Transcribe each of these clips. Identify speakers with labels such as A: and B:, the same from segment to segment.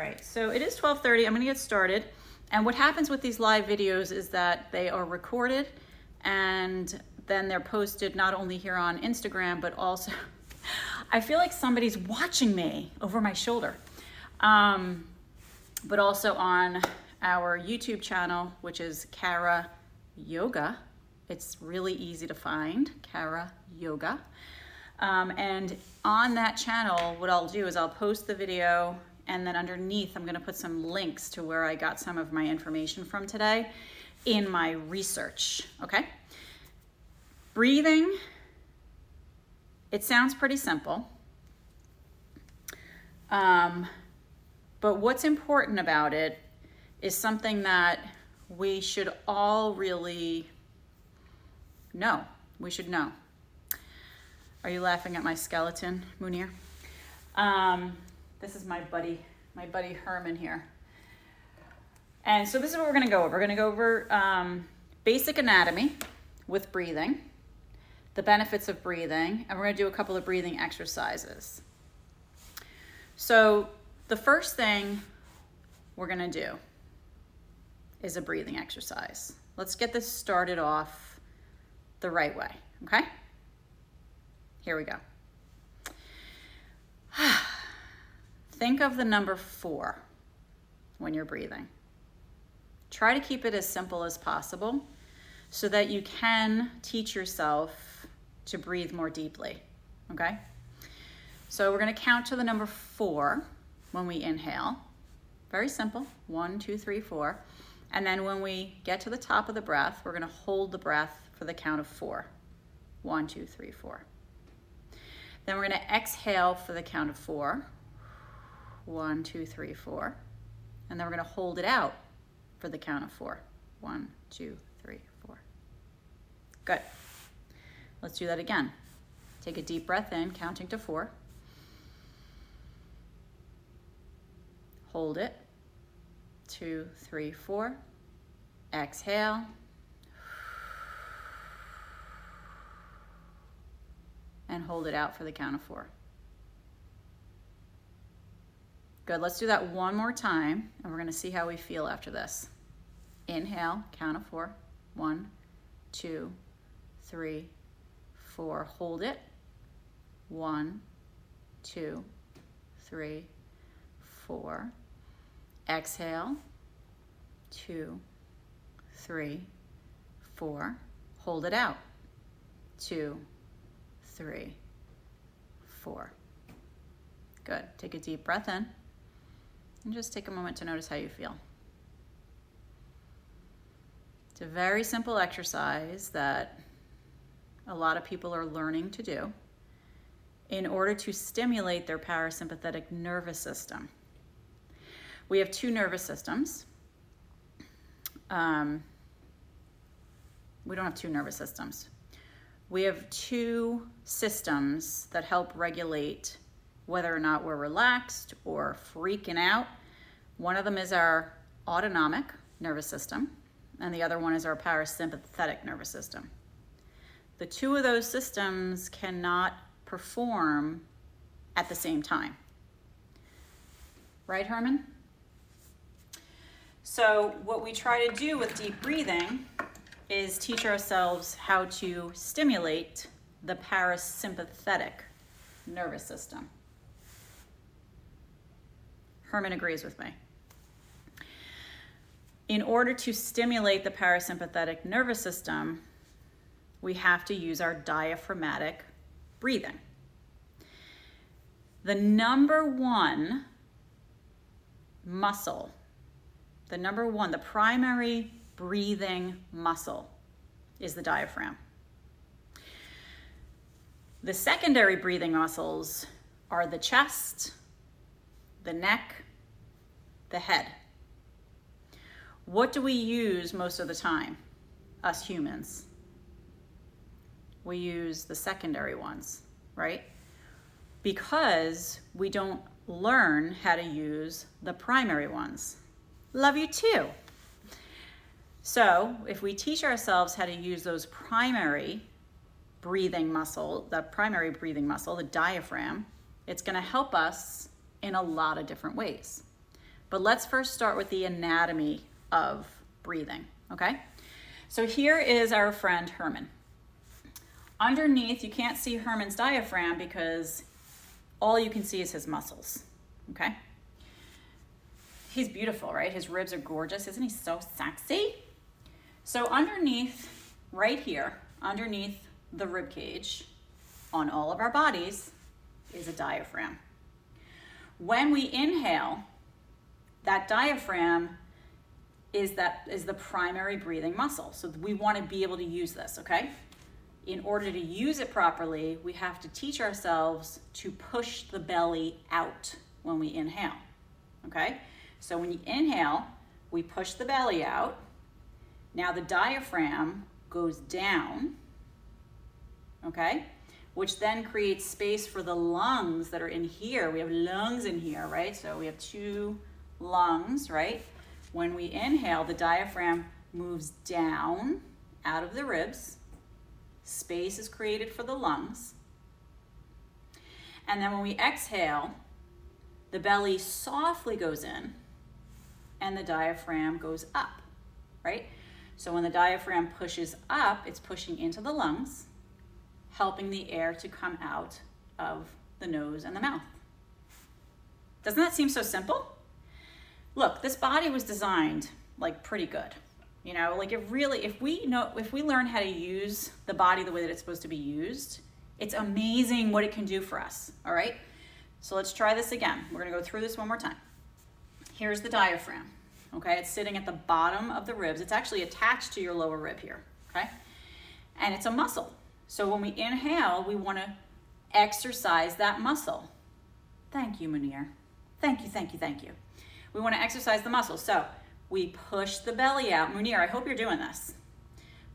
A: right, so it is 12:30. I'm gonna get started. And what happens with these live videos is that they are recorded and then they're posted not only here on Instagram, but also, I feel like somebody's watching me over my shoulder, but also on our YouTube channel, which is Kara Yoga. It's really easy to find, Kara Yoga. And on that channel, what I'll do is I'll post the video, and then underneath I'm gonna put some links to where I got some of my information from today in my research, okay? Breathing, it sounds pretty simple, but what's important about it is something that we should all really know. We should know. Are you laughing at my skeleton, Munir? This is my buddy Herman here. And so this is what we're gonna go over. We're gonna go over basic anatomy with breathing, the benefits of breathing, and we're gonna do a couple of breathing exercises. So the first thing we're gonna do is a breathing exercise. Let's get this started off the right way, okay? Here we go. Think of the number 4 when you're breathing. Try to keep it as simple as possible so that you can teach yourself to breathe more deeply, okay? So we're gonna count to the number 4 when we inhale. Very simple, 1, 2, 3, 4. And then when we get to the top of the breath, we're gonna hold the breath for the count of 4. 1, 2, 3, 4. Then we're gonna exhale for the count of 4. 1, 2, 3, 4. And then we're gonna hold it out for the count of 4. 1, 2, 3, 4. Good. Let's do that again. Take a deep breath in, counting to 4. Hold it. 2, 3, 4. Exhale. And hold it out for the count of 4. Good, let's do that one more time, and we're gonna see how we feel after this. Inhale, count of 4. 1, 2, 3, 4. Hold it. 1, 2, 3, 4. Exhale. 2, 3, 4. Hold it out. 2, 3, 4. Good. Take a deep breath in and just take a moment to notice how you feel. It's a very simple exercise that a lot of people are learning to do in order to stimulate their parasympathetic nervous system. We have 2 nervous systems. We don't have 2 nervous systems. We have 2 systems that help regulate whether or not we're relaxed or freaking out. One of them is our autonomic nervous system, and the other one is our parasympathetic nervous system. The 2 of those systems cannot perform at the same time. Right, Herman? So what we try to do with deep breathing is teach ourselves how to stimulate the parasympathetic nervous system. Herman agrees with me. In order to stimulate the parasympathetic nervous system, we have to use our diaphragmatic breathing. The number 1 muscle, the primary breathing muscle is the diaphragm. The secondary breathing muscles are the chest, the neck, the head. What do we use most of the time, us humans? We use the secondary ones, right? Because we don't learn how to use the primary ones. Love you too. So if we teach ourselves how to use those primary breathing muscle, the diaphragm, it's going to help us in a lot of different ways. But let's first start with the anatomy of breathing, okay? So here is our friend Herman. Underneath, you can't see Herman's diaphragm because all you can see is his muscles, okay? He's beautiful, right? His ribs are gorgeous. Isn't he so sexy? So underneath, right here, underneath the rib cage on all of our bodies is a diaphragm. When we inhale, that diaphragm is the primary breathing muscle. So we want to be able to use this, okay? In order to use it properly, we have to teach ourselves to push the belly out when we inhale, okay? So when you inhale, we push the belly out. Now the diaphragm goes down, okay? Which then creates space for the lungs that are in here. We have lungs in here, right? So we have 2 lungs, right? When we inhale, the diaphragm moves down out of the ribs. Space is created for the lungs. And then when we exhale, the belly softly goes in and the diaphragm goes up, right? So when the diaphragm pushes up, it's pushing into the lungs, helping the air to come out of the nose and the mouth. Doesn't that seem so simple? Look, this body was designed like pretty good. You know, like if we learn how to use the body the way that it's supposed to be used, it's amazing what it can do for us, all right? So let's try this again. We're gonna go through this one more time. Here's the diaphragm, okay? It's sitting at the bottom of the ribs. It's actually attached to your lower rib here, okay? And it's a muscle. So when we inhale, we wanna exercise that muscle. Thank you, Munir. Thank you, thank you, thank you. We wanna exercise the muscle. So we push the belly out. Munir, I hope you're doing this.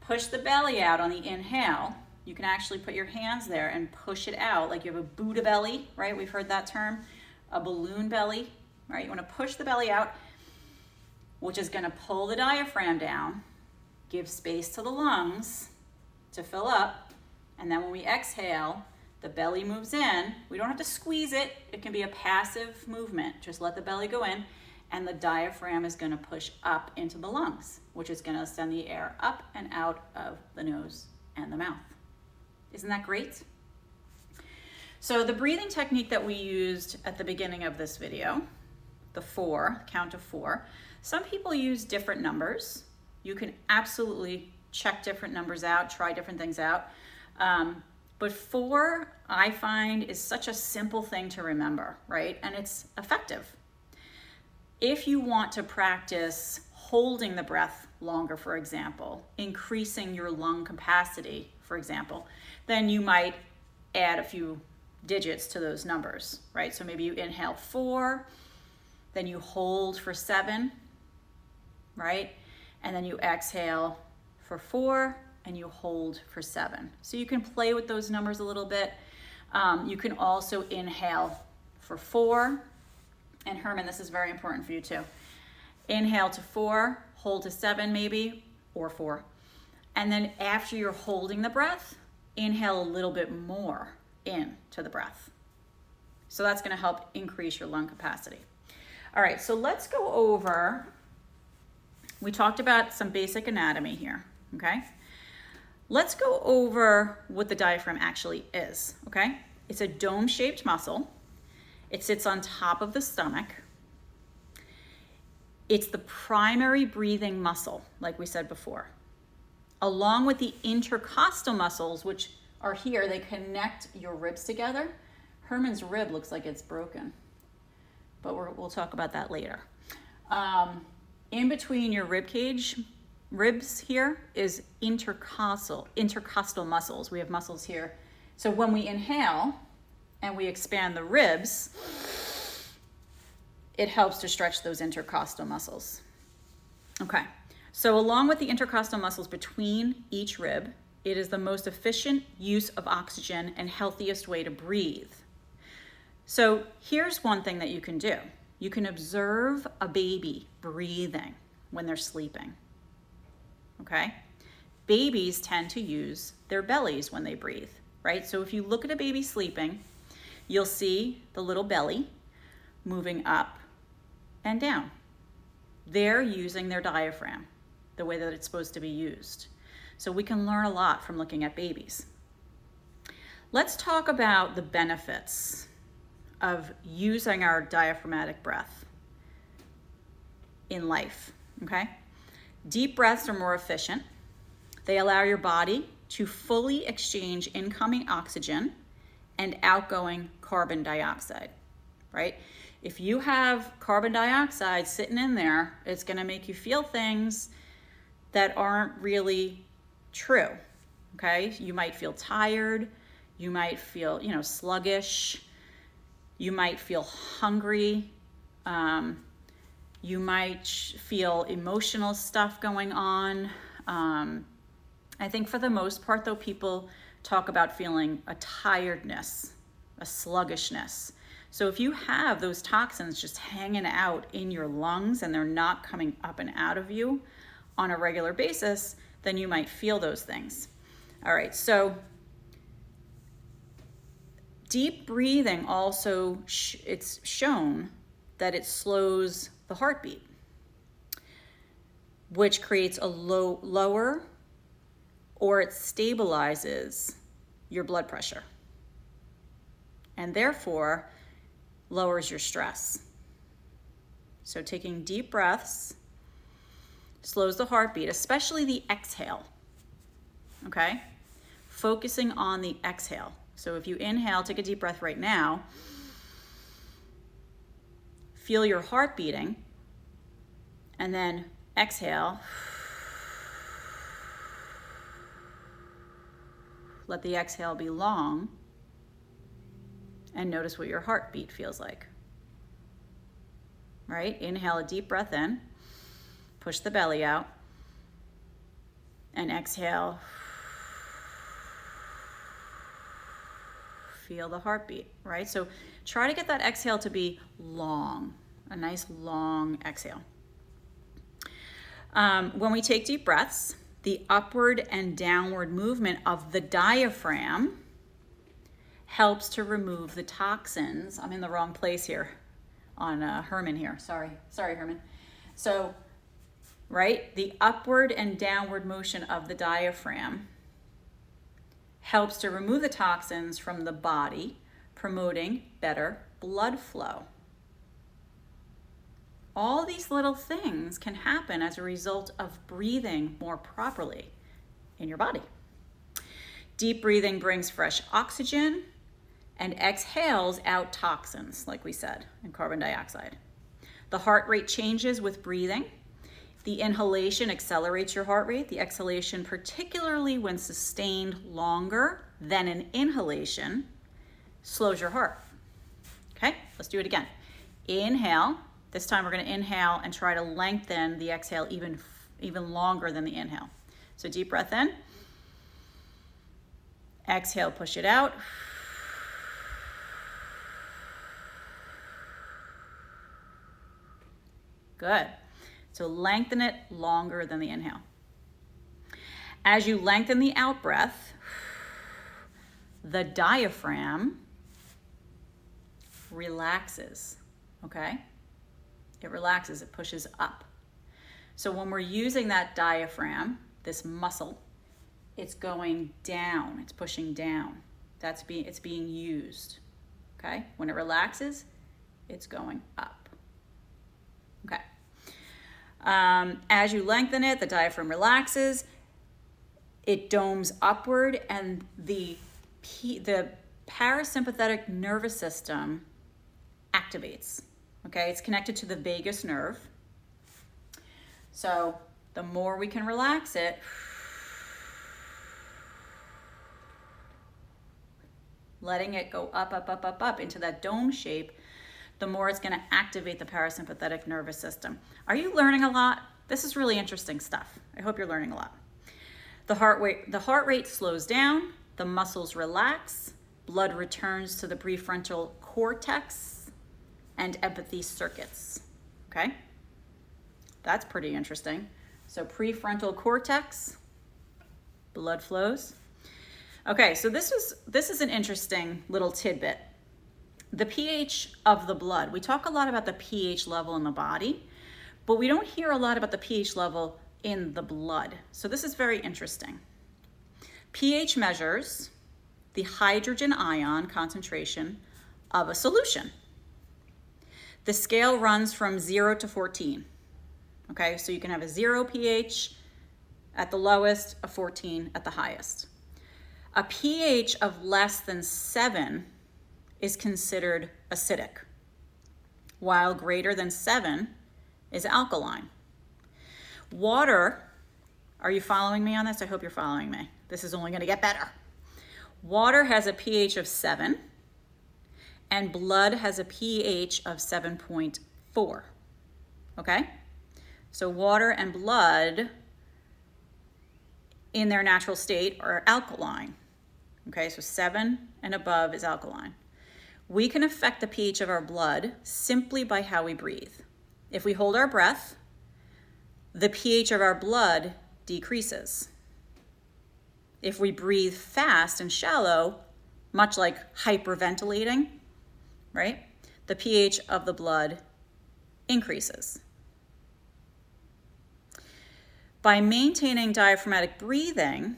A: Push the belly out on the inhale. You can actually put your hands there and push it out like you have a Buddha belly, right? We've heard that term, a balloon belly, right? You wanna push the belly out, which is gonna pull the diaphragm down, give space to the lungs to fill up, and then when we exhale, the belly moves in. We don't have to squeeze it. It can be a passive movement. Just let the belly go in, and the diaphragm is gonna push up into the lungs, which is gonna send the air up and out of the nose and the mouth. Isn't that great? So the breathing technique that we used at the beginning of this video, the 4, count of 4, some people use different numbers. You can absolutely check different numbers out, try different things out. But 4, I find, is such a simple thing to remember, right? And it's effective. If you want to practice holding the breath longer, for example, increasing your lung capacity, for example, then you might add a few digits to those numbers, right? So maybe you inhale 4, then you hold for 7, right? And then you exhale for 4, and you hold for 7. So you can play with those numbers a little bit. You can also inhale for 4. And Herman, this is very important for you too. Inhale to 4, hold to 7 maybe, or 4. And then after you're holding the breath, inhale a little bit more into the breath. So that's gonna help increase your lung capacity. All right, so let's go over, we talked about some basic anatomy here, okay? Let's go over what the diaphragm actually is, okay? It's a dome-shaped muscle. It sits on top of the stomach. It's the primary breathing muscle, like we said before. Along with the intercostal muscles, which are here, they connect your ribs together. Herman's rib looks like it's broken, but we'll talk about that later. In between your rib cage, ribs here is intercostal muscles. We have muscles here. So when we inhale and we expand the ribs, it helps to stretch those intercostal muscles. Okay, so along with the intercostal muscles between each rib, it is the most efficient use of oxygen and healthiest way to breathe. So here's one thing that you can do. You can observe a baby breathing when they're sleeping. Okay? Babies tend to use their bellies when they breathe, right? So if you look at a baby sleeping, you'll see the little belly moving up and down. They're using their diaphragm the way that it's supposed to be used. So we can learn a lot from looking at babies. Let's talk about the benefits of using our diaphragmatic breath in life, okay? Deep breaths are more efficient. They allow your body to fully exchange incoming oxygen and outgoing carbon dioxide, right? If you have carbon dioxide sitting in there, it's gonna make you feel things that aren't really true, okay? You might feel tired, you might feel, sluggish, you might feel hungry, you might feel emotional stuff going on. I think for the most part though, people talk about feeling a tiredness, a sluggishness. So if you have those toxins just hanging out in your lungs and they're not coming up and out of you on a regular basis, then you might feel those things. All right, so deep breathing also, it's shown that it slows the heartbeat, which creates a lower, or it stabilizes your blood pressure, and therefore lowers your stress. So taking deep breaths slows the heartbeat, especially the exhale, okay? Focusing on the exhale. So if you inhale, take a deep breath right now, feel your heart beating, and then exhale. Let the exhale be long, and notice what your heartbeat feels like. Right? Inhale a deep breath in, push the belly out, and exhale. Feel the heartbeat, right? So try to get that exhale to be long, a nice long exhale. When we take deep breaths, the upward and downward movement of the diaphragm helps to remove the toxins. I'm in the wrong place here on Herman here. Sorry, Herman. So, right, the upward and downward motion of the diaphragm helps to remove the toxins from the body, promoting better blood flow. All these little things can happen as a result of breathing more properly in your body. Deep breathing brings fresh oxygen and exhales out toxins, like we said, and carbon dioxide. The heart rate changes with breathing. The inhalation accelerates your heart rate. The exhalation, particularly when sustained longer than an inhalation, slows your heart. Okay, let's do it again. Inhale. This time we're going to inhale and try to lengthen the exhale even longer than the inhale. So deep breath in. Exhale, push it out. Good. So lengthen it longer than the inhale. As you lengthen the out breath, the diaphragm relaxes, okay? It relaxes, it pushes up. So when we're using that diaphragm, this muscle, it's going down, it's pushing down. It's being used, okay? When it relaxes, it's going up, okay? As you lengthen it, the diaphragm relaxes, it domes upward, and the parasympathetic nervous system activates. Okay, it's connected to the vagus nerve. So the more we can relax it, letting it go up, up, up, up, up into that dome shape, the more it's going to activate the parasympathetic nervous system. Are you learning a lot? This is really interesting stuff. I hope you're learning a lot. The heart rate slows down, the muscles relax, blood returns to the prefrontal cortex and empathy circuits, okay? That's pretty interesting. So prefrontal cortex, blood flows. Okay, so this is an interesting little tidbit. the pH of the blood. We talk a lot about the pH level in the body, but we don't hear a lot about the pH level in the blood. So this is very interesting. pH measures the hydrogen ion concentration of a solution. The scale runs from 0 to 14. Okay, so you can have a 0 pH at the lowest, a 14 at the highest. A pH of less than 7 is considered acidic, while greater than 7 is alkaline. Water, are you following me on this? I hope you're following me. This is only going to get better. Water has a pH of 7, and blood has a pH of 7.4. Okay? So water and blood in their natural state are alkaline. Okay, so 7 and above is alkaline. We can affect the pH of our blood simply by how we breathe. If we hold our breath, the pH of our blood decreases. If we breathe fast and shallow, much like hyperventilating, right? The pH of the blood increases. By maintaining diaphragmatic breathing,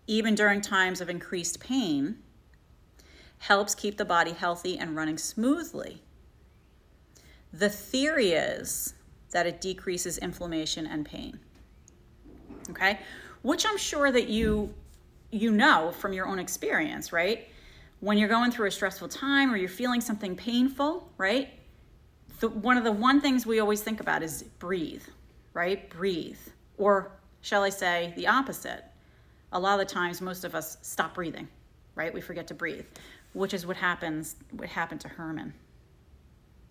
A: even during times of increased pain, helps keep the body healthy and running smoothly. The theory is that it decreases inflammation and pain. Okay? Which I'm sure that you know from your own experience, right? When you're going through a stressful time or you're feeling something painful, right? One of the things we always think about is breathe, right? Breathe. Or shall I say the opposite? A lot of the times, most of us stop breathing, right? We forget to breathe, which is what happened to Herman.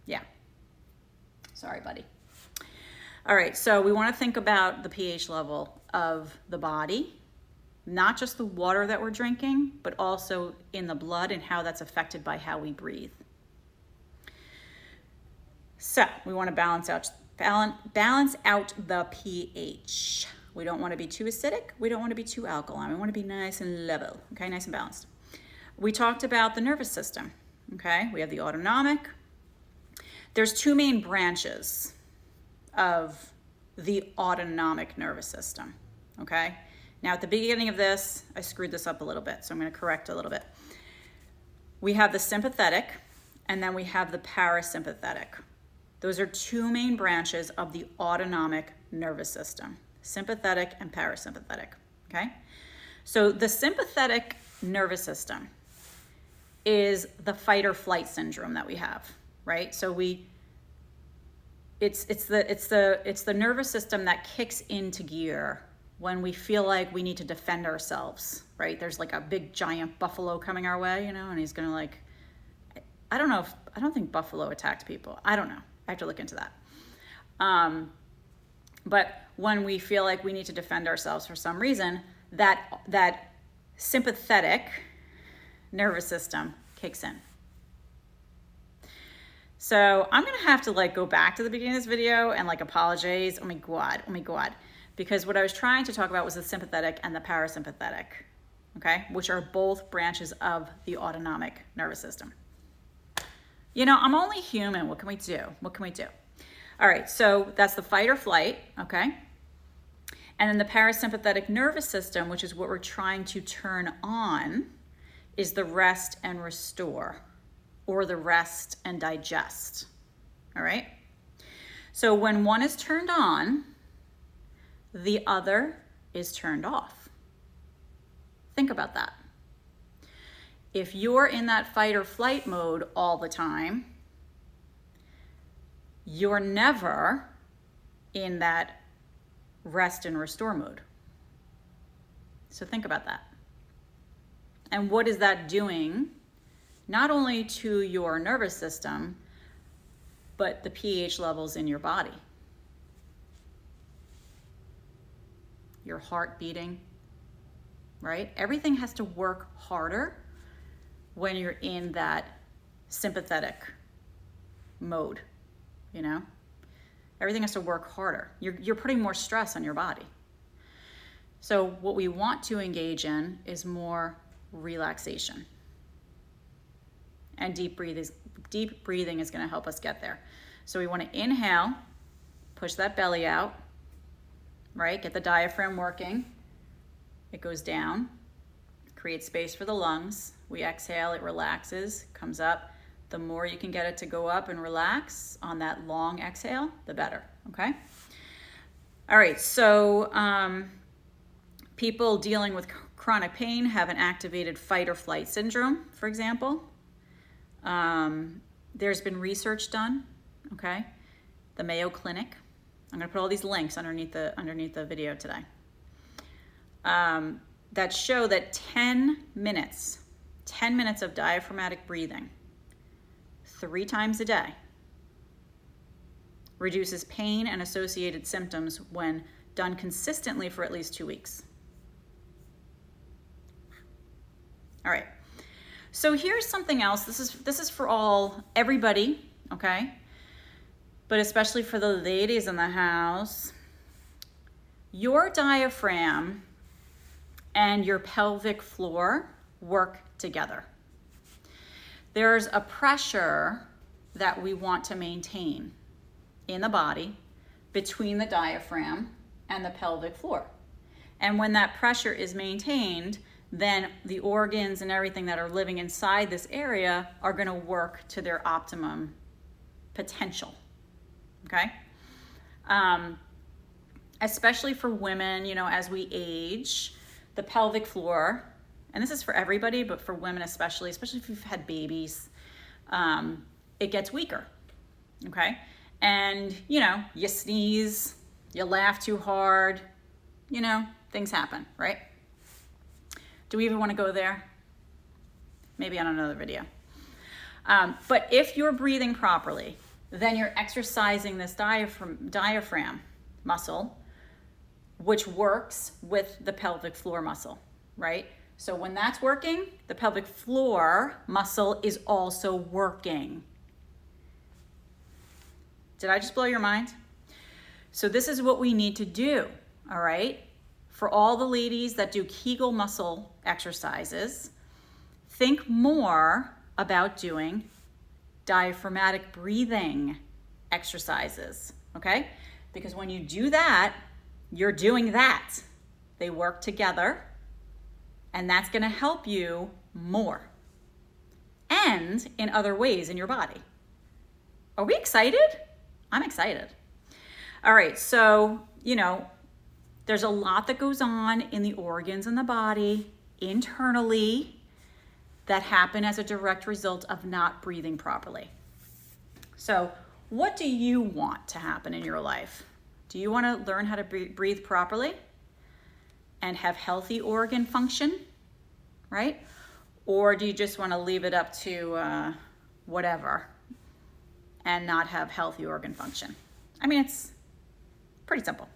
A: Yeah. Sorry, buddy. All right, so we want to think about the pH level of the body, not just the water that we're drinking, but also in the blood and how that's affected by how we breathe. So we want to balance out the pH. We don't want to be too acidic. We don't want to be too alkaline. We want to be nice and level, okay, nice and balanced. We talked about the nervous system, okay? We have the autonomic. There's two main branches of the autonomic nervous system, okay? Now at the beginning of this, I screwed this up a little bit, so I'm going to correct a little bit. We have the sympathetic, and then we have the parasympathetic. Those are two main branches of the autonomic nervous system, sympathetic and parasympathetic, okay? So the sympathetic nervous system is the fight or flight syndrome that we have, right? So it's the nervous system that kicks into gear when we feel like we need to defend ourselves, right? There's like a big giant buffalo coming our way, and he's gonna I don't think buffalo attacked people. I don't know. I have to look into that. But when we feel like we need to defend ourselves for some reason, that sympathetic nervous system kicks in. So I'm gonna have to go back to the beginning of this video and apologize. Oh my God. Because what I was trying to talk about was the sympathetic and the parasympathetic, okay? Which are both branches of the autonomic nervous system. I'm only human. What can we do? All right, so that's the fight or flight, okay? And then the parasympathetic nervous system, which is what we're trying to turn on, is the rest and restore, or the rest and digest, all right? So when one is turned on, the other is turned off. Think about that. If you're in that fight or flight mode all the time, you're never in that rest and restore mode. So think about that. And what is that doing, not only to your nervous system, but the pH levels in your body? Your heart beating, right? Everything has to work harder when you're in that sympathetic mode, Everything has to work harder. You're putting more stress on your body. So what we want to engage in is more relaxation. and deep breathing is going to help us get there. So we want to inhale, push that belly out, right? Get the diaphragm working. It goes down, create space for the lungs. We exhale, it relaxes, comes up. The more you can get it to go up and relax on that long exhale, the better, okay? All right, so people dealing with chronic pain have an activated fight or flight syndrome, for example. There's been research done, okay? The Mayo Clinic. I'm gonna put all these links underneath the video today. That show that 10 minutes of diaphragmatic breathing 3 times a day reduces pain and associated symptoms when done consistently for at least 2 weeks. All right, so here's something else. This is for everybody, okay? But especially for the ladies in the house. Your diaphragm and your pelvic floor work together. There's a pressure that we want to maintain in the body between the diaphragm and the pelvic floor. And when that pressure is maintained, then the organs and everything that are living inside this area are going to work to their optimum potential, okay? Especially for women, you know, as we age, the pelvic floor, and this is for everybody, but for women especially if you've had babies, it gets weaker, okay? And, you know, you sneeze, you laugh too hard, you know, things happen, right? Do we even want to go there? Maybe on another video. But if you're breathing properly, then you're exercising this diaphragm muscle, which works with the pelvic floor muscle, right? So when that's working, the pelvic floor muscle is also working. Did I just blow your mind? So this is what we need to do, all right? For all the ladies that do Kegel muscle exercises, think more about doing diaphragmatic breathing exercises, okay? Because when you do that, you're doing that. They work together, and that's gonna help you more and in other ways in your body. Are we excited? I'm excited. All right, so, you know, there's a lot that goes on in the organs in the body internally that happen as a direct result of not breathing properly. So what do you want to happen in your life? Do you want to learn how to breathe properly and have healthy organ function, right? Or do you just want to leave it up to whatever and not have healthy organ function? I mean, it's pretty simple.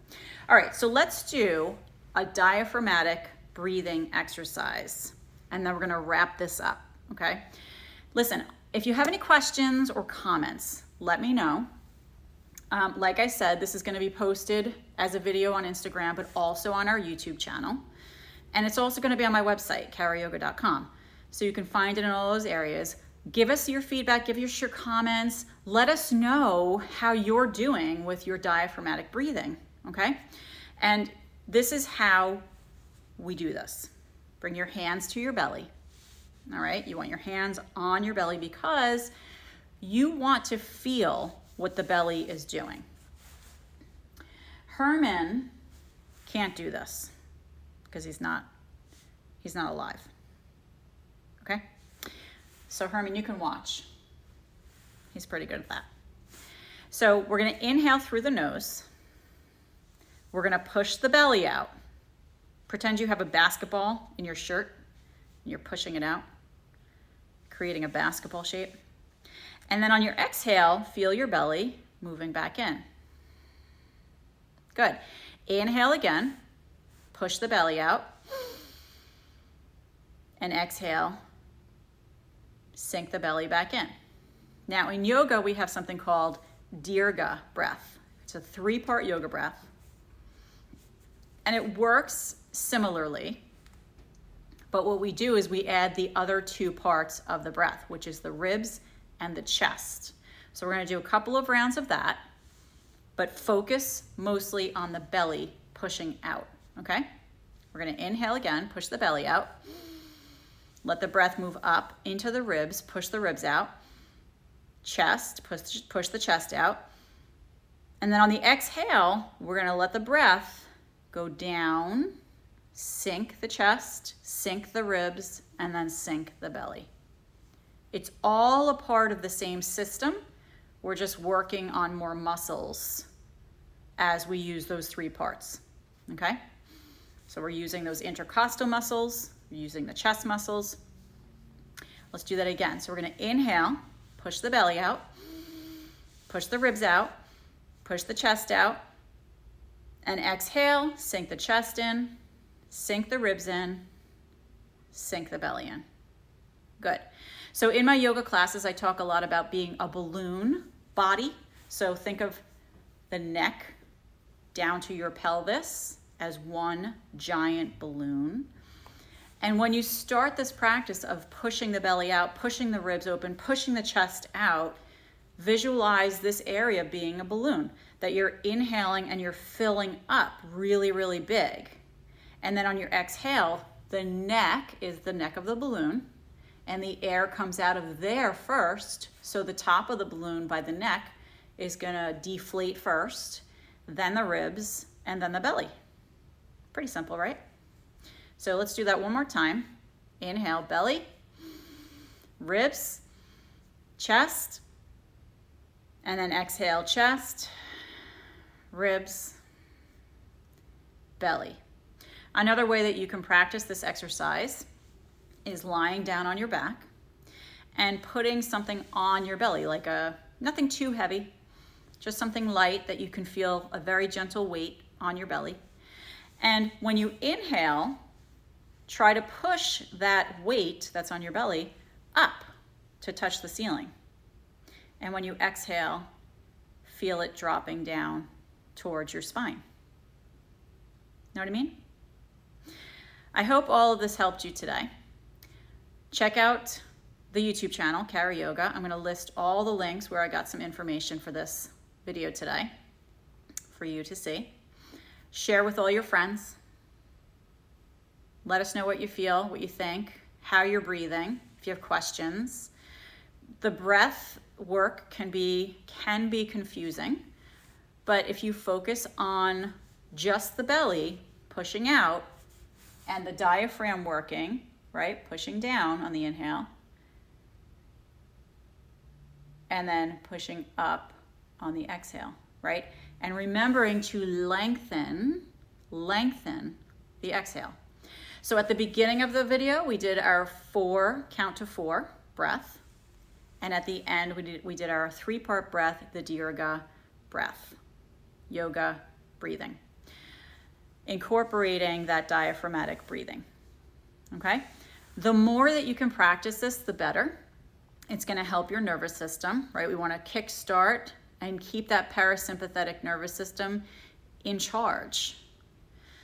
A: All right, so let's do a diaphragmatic breathing exercise, and then we're gonna wrap this up, okay? Listen, if you have any questions or comments, let me know. Like I said, this is gonna be posted as a video on Instagram, but also on our YouTube channel. And it's also gonna be on my website, karayoga.com. So you can find it in all those areas. Give us your feedback, give us your comments. Let us know how you're doing with your diaphragmatic breathing, okay? And this is how we do this. Bring your hands to your belly, all right? You want your hands on your belly because you want to feel what the belly is doing. Herman can't do this because he's not alive, okay? So Herman, you can watch. He's pretty good at that. So we're gonna inhale through the nose. We're gonna push the belly out. Pretend you have a basketball in your shirt and you're pushing it out, creating a basketball shape. And then on your exhale, feel your belly moving back in. Good. Inhale again, push the belly out, and exhale, sink the belly back in. Now in yoga, we have something called Dirga breath. It's a 3-part yoga breath. And it works similarly, But what we do is we add the other two parts of the breath, which is the ribs and the chest. So we're gonna do a couple of rounds of that, but focus mostly on the belly pushing out, okay? We're gonna inhale again, push the belly out. Let the breath move up into the ribs, push the ribs out. Chest, push the chest out. And then on the exhale, we're gonna let the breath go down, sink the chest, sink the ribs, and then sink the belly. It's all a part of the same system. We're just working on more muscles as we use those three parts, okay? So we're using those intercostal muscles, we're using the chest muscles. Let's do that again. So we're gonna inhale, push the belly out, push the ribs out, push the chest out, and exhale, sink the chest in, sink the ribs in, sink the belly in. Good. So in my yoga classes, I talk a lot about being a balloon body. So think of the neck down to your pelvis as one giant balloon. And when you start this practice of pushing the belly out, pushing the ribs open, pushing the chest out, visualize this area being a balloon, that you're inhaling and you're filling up really, really big. And then on your exhale, the neck is the neck of the balloon, and the air comes out of there first. So the top of the balloon by the neck is gonna deflate first, then the ribs, and then the belly. Pretty simple, right? So let's do that one more time. Inhale, belly, ribs, chest, and then exhale, chest, ribs, belly. Another way that you can practice this exercise is lying down on your back and putting something on your belly, like nothing too heavy, just something light that you can feel a very gentle weight on your belly. And when you inhale, try to push that weight that's on your belly up to touch the ceiling. And when you exhale, feel it dropping down towards your spine. Know what I mean? I hope all of this helped you today. Check out the YouTube channel, Kara Yoga. I'm gonna list all the links where I got some information for this video today for you to see. Share with all your friends. Let us know what you feel, what you think, how you're breathing, if you have questions. The breath work can be confusing, but if you focus on just the belly pushing out and the diaphragm working, right, pushing down on the inhale, and then pushing up on the exhale, right? And remembering to lengthen the exhale. So at the beginning of the video, we did our count to four breath. And at the end, we did our 3-part breath, the Dirga breath, yoga breathing, incorporating that diaphragmatic breathing, okay? The more that you can practice this, the better. It's gonna help your nervous system, right? We wanna kickstart and keep that parasympathetic nervous system in charge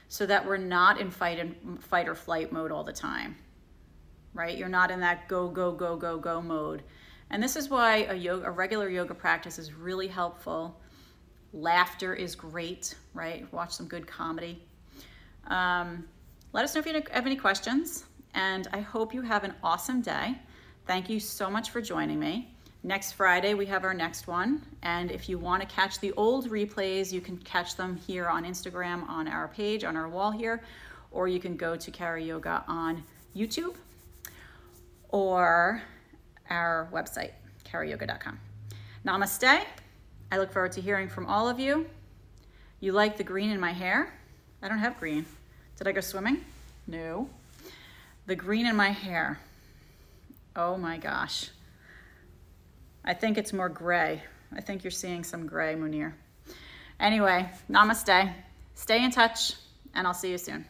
A: so that we're not in fight or flight mode all the time, right? You're not in that go, go, go, go, go mode. And this is why a regular yoga practice is really helpful. Laughter is great, right? Watch some good comedy. Let us know if you have any questions, and I hope you have an awesome day. Thank you so much for joining me. Next Friday, we have our next one, and if you want to catch the old replays, you can catch them here on Instagram on our page, on our wall here, or you can go to Kara Yoga on YouTube or our website, karayoga.com. Namaste. I look forward to hearing from all of you. You like the green in my hair? I don't have green. Did I go swimming? No. The green in my hair. Oh my gosh. I think it's more gray. I think you're seeing some gray, Munir. Anyway, namaste. Stay in touch, and I'll see you soon.